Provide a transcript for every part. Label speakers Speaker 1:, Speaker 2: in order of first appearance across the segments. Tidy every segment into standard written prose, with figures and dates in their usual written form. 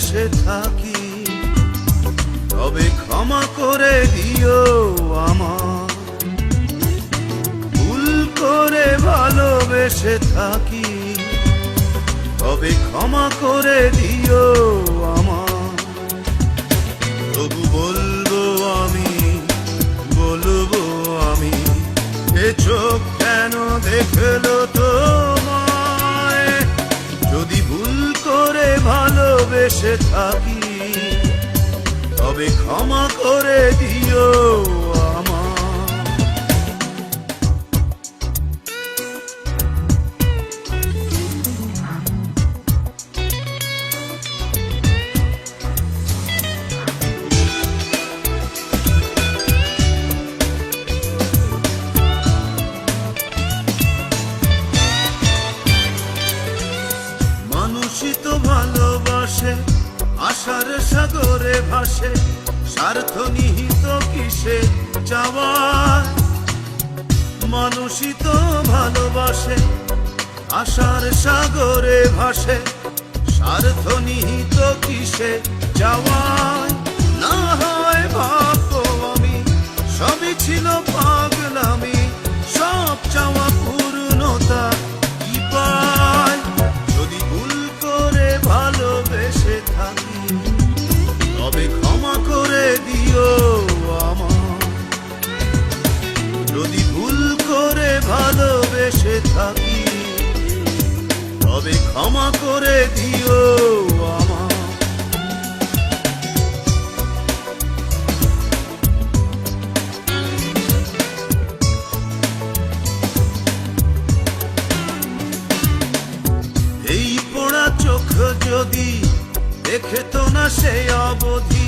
Speaker 1: ভালোবেসে থাকি, তবে ক্ষমা করে দিও আমার। ভুল করে ভালোবেসে থাকি, তবে ক্ষমা করে দিও আমার। তবু বলবো আমি, বলবো আমি, এ চোখ কেন দেখলো তোমায়? যদি ভুল করে ভালোবেসে থাকি, তবে ক্ষমা করে দিও আমার। মানুষই তো ভালোবাসে, আশার সাগরে ভাসে, স্বার্থ নিহিত কিসে যাওয়ার। মানুষই তো ভালোবাসে, আশার সাগরে ভাসে, স্বার্থ নিহিত কিসে যাওয়ার। না হয় ভাববো আমি সবই ছিল পাগলামি, সব চাওয়া পূর্ণতা কি পায়? যদি ভুল করে ভালোবেসে থাকি, তবে ক্ষমা করে দিও আমার। যদি ভুল করে ভালোবেসে থাকি, তবে ক্ষমা করে দিও আমার। এই পোড়া চোখ যদি দেখে তো না সে অবধি,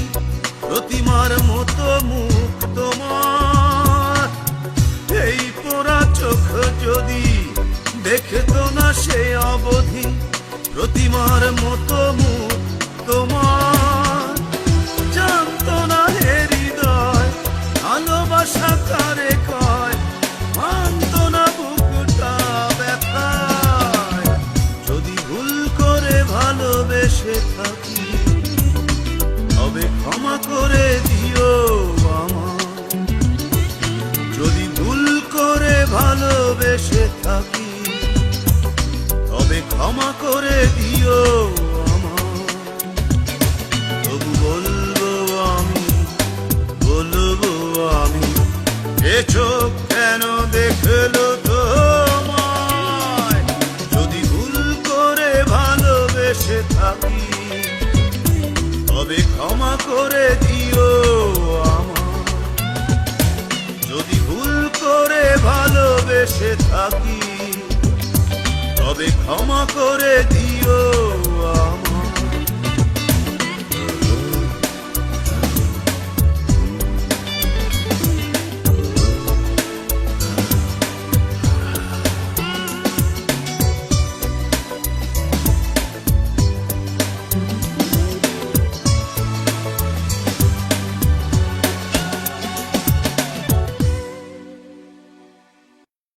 Speaker 1: প্রতিমার মতো মুখ তোমার। এই পোড়া চোখ যদি দেখে তো না সে অবধি, প্রতিমার মতো মুখ তোমার। জানতো না হে হৃদয় ভালোবাসা কারে কয়, মানত না বুকটা ব্যথায়। যদি ভুল করে ভালোবেসে থাকি, তবে ক্ষমা করে দিও আমার। যদি ভুল করে ভালোবেসে থাকি, তবে ক্ষমা করে দিও আমার। তবু বলবো আমি, বলবো আমি, এ চোখ কেন দেখলো তোমায়? যদি ভুল করে ভালোবেসে থাকি, তবে ক্ষমা করে দিও আমার। যদি ভুল করে ভালোবেসে থাকি, তবে ক্ষমা করে দিও আমার।